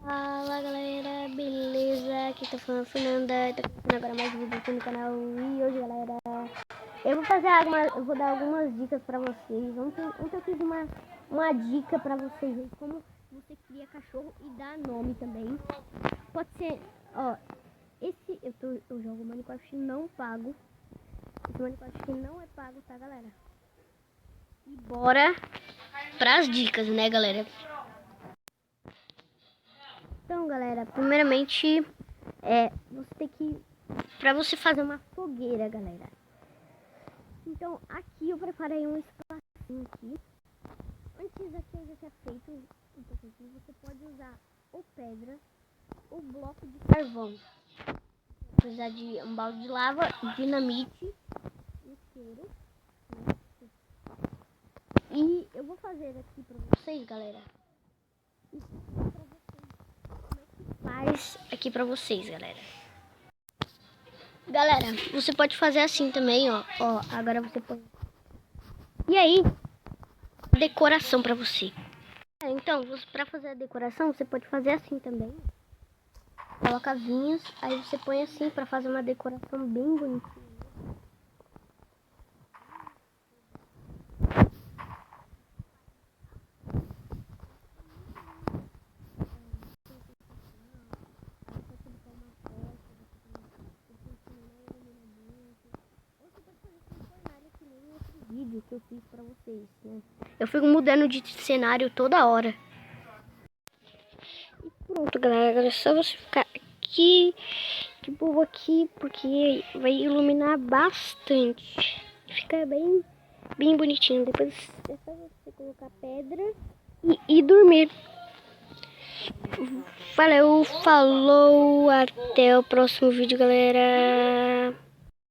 Fala galera, beleza? Aqui tá falando a Fernanda, tá começando agora mais um vídeo aqui no canal. E hoje galera, eu vou dar algumas dicas pra vocês. Ontem eu fiz uma dica pra vocês de como você cria cachorro e dá nome também. Pode ser, ó, eu jogo Minecraft não pago. Esse Minecraft que não é pago, tá galera? E bora pras dicas, né galera? Então, galera, primeiramente, você tem que, pra você fazer uma fogueira, galera. Então, aqui eu preparei um espacinho aqui. Antes aqui eu já tinha feito um pouco aqui. Você pode usar ou pedra ou bloco de carvão. Vai precisar de um balde de lava, dinamite, isqueiro, né? E eu vou fazer aqui pra vocês, galera. Faz aqui pra vocês, galera. Galera, você pode fazer assim também, ó. Ó, agora você põe. E aí, decoração pra você. Então, pra fazer a decoração, você pode fazer assim também. Coloca vinhos, aí você põe assim pra fazer uma decoração bem bonitinha. Vídeo que eu fiz pra vocês, né? Eu fico mudando de cenário toda hora. E pronto, galera. Agora é só você ficar aqui, de boa aqui, porque vai iluminar bastante. Fica bem bonitinho. Depois é só você colocar pedra e dormir. Valeu, falou, até o próximo vídeo, galera.